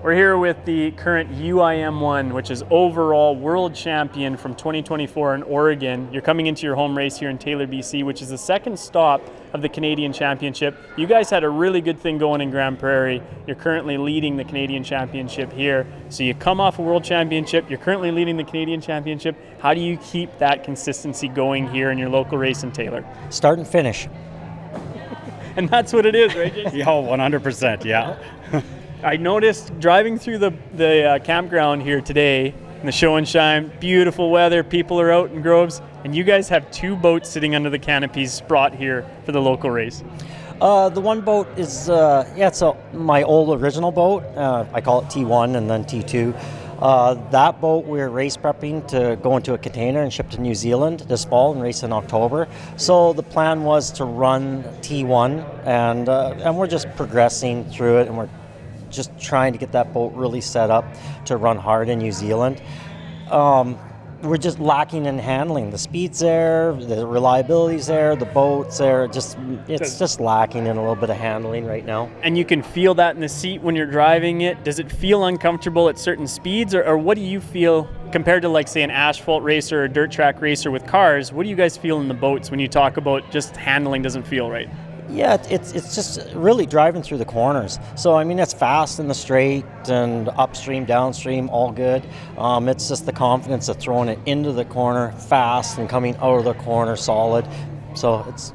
We're here with the current UIM1, which is overall world champion from 2024 in Oregon. You're coming into your home race here in Taylor, BC, which is the second stop of the Canadian Championship. You guys had a really good thing going in Grand Prairie. You're currently leading the Canadian Championship here. So you come off a world championship, you're currently leading the Canadian Championship. How do you keep that consistency going here in your local race in Taylor? Start and finish. And that's what it is, right, Jason? Yeah, 100%, yeah. I noticed driving through the campground here today in the show and shine, beautiful weather, people are out in groves, and you guys have two boats sitting under the canopies brought here for the local race. The one boat is, it's my old original boat. I call it T1 and then T2. That boat we're race prepping to go into a container and ship to New Zealand this fall and race in October. So the plan was to run T1 and we're just progressing through it, and we're just trying to get that boat really set up to run hard in New Zealand. We're just lacking in handling. The speed's there, the reliability's there, the boat's there. It's just lacking in a little bit of handling right now. And you can feel that in the seat when you're driving it. Does it feel uncomfortable at certain speeds, or what do you feel compared to, like, say, an asphalt racer or a dirt track racer with cars? What do you guys feel in the boats when you talk about just handling doesn't feel right? Yeah, it's just really driving through the corners. So, I mean, it's fast in the straight and upstream, downstream, all good. It's just the confidence of throwing it into the corner fast and coming out of the corner solid. So that's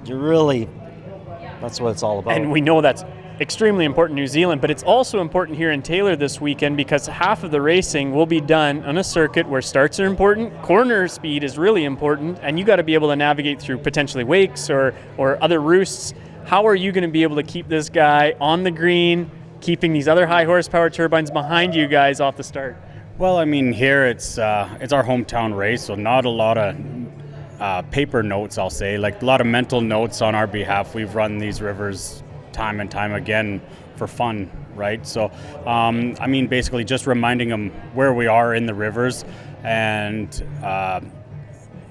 what it's all about. And we know that's extremely important in New Zealand, but it's also important here in Taylor this weekend because half of the racing will be done on a circuit where starts are important, corner speed is really important, and you got to be able to navigate through potentially wakes or other roosts. How are you going to be able to keep this guy on the green, keeping these other high horsepower turbines behind you guys off the start? Well, I mean, here it's our hometown race, so not a lot of paper notes, I'll say. Like, a lot of mental notes on our behalf. We've run these rivers time and time again for fun, right? So, I mean, basically just reminding them where we are in the rivers and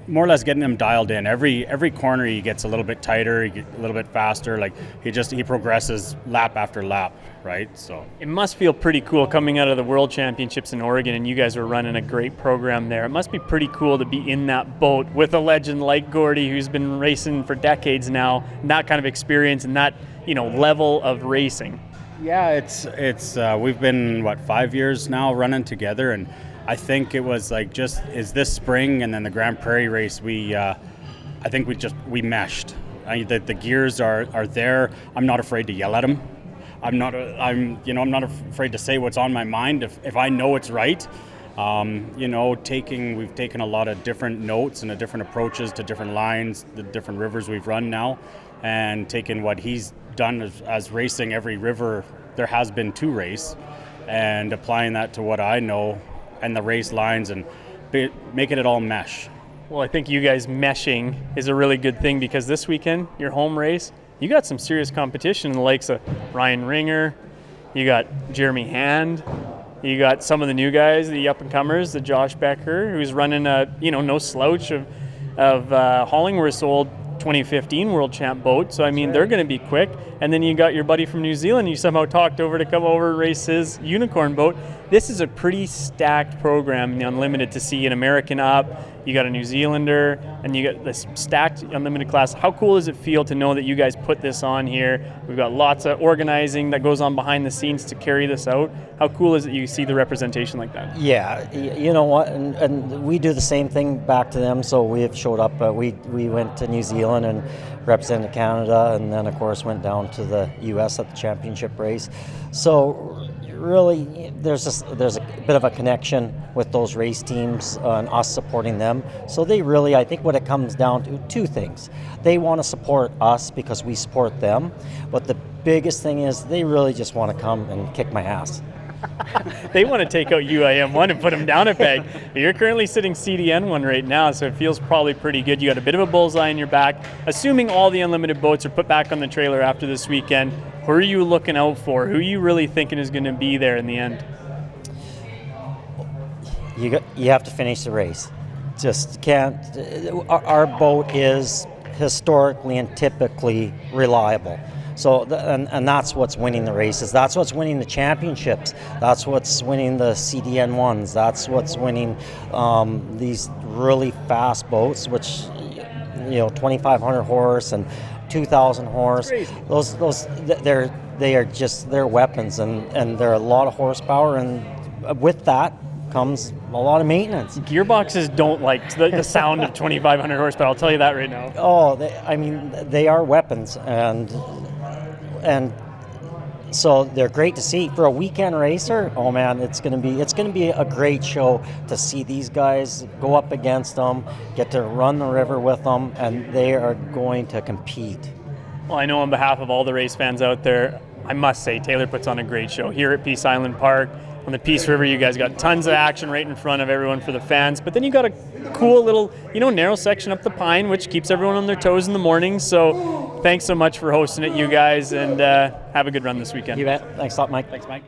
more or less getting him dialed in. Every corner he gets a little bit tighter, he gets a little bit faster. Like, he progresses lap after lap, right? So it must feel pretty cool coming out of the World Championships in Oregon, and you guys were running a great program there. It must be pretty cool to be in that boat with a legend like Gordy, who's been racing for decades now, and that kind of experience and that, level of racing. Yeah, it's we've been 5 years now running together, and I think it was is this spring and then the Grand Prairie race, I think we meshed. The gears are there. I'm not afraid to yell at them. I'm not afraid to say what's on my mind if I know it's right. We've taken a lot of different notes and different approaches to different lines, the different rivers we've run now, and taken what he's done as racing every river there has been to race, and applying that to what I know and the race lines and making it all mesh. Well, I think you guys meshing is a really good thing because this weekend, your home race, you got some serious competition in the likes of Ryan Ringer, you got Jeremy Hand, you got some of the new guys, the up-and-comers, the Josh Becker, who's running a no slouch of Hollingworth's old 2015 World Champ boat. So, I mean, they're going to be quick. And then you got your buddy from New Zealand you somehow talked over to come over and race his unicorn boat. This is a pretty stacked program in the Unlimited to see an American up. You got a New Zealander, and you got this stacked Unlimited class. How cool does it feel to know that you guys put this on here? We've got lots of organizing that goes on behind the scenes to carry this out. How cool is it you see the representation like that? Yeah, you know what, and we do the same thing back to them. So we have showed up. We went to New Zealand and represented Canada, and then of course went down to the U.S. at the championship race. So really, there's a bit of a connection with those race teams and us supporting them. So they really, I think what it comes down to, two things. They want to support us because we support them, but the biggest thing is they really just want to come and kick my ass. They want to take out UIM1 and put them down a peg. You're currently sitting CDN1 right now, so it feels probably pretty good. You got a bit of a bullseye in your back. Assuming all the Unlimited boats are put back on the trailer after this weekend, who are you looking out for? Who are you really thinking is going to be there in the end? You have to finish the race. Just can't. Our boat is historically and typically reliable. So and that's what's winning the races. That's what's winning the championships. That's what's winning the CDN1s. That's what's winning these really fast boats, which 2,500 horse and 2,000 horse. Those they're weapons, and they're a lot of horsepower, and with that comes a lot of maintenance. Gearboxes don't like the sound of 2,500 horsepower. I'll tell you that right now. Oh, they are weapons, and so they're great to see for a weekend racer. Oh man, it's gonna be a great show to see these guys go up against them, get to run the river with them, and they are going to compete. Well, I know on behalf of all the race fans out there, I must say Taylor puts on a great show here at Peace Island Park. On the Peace River, you guys got tons of action right in front of everyone for the fans, but then you got a cool little, narrow section up the Pine, which keeps everyone on their toes in the morning. So thanks so much for hosting it, you guys, and have a good run this weekend. You bet. Thanks a lot, Mike. Thanks, Mike.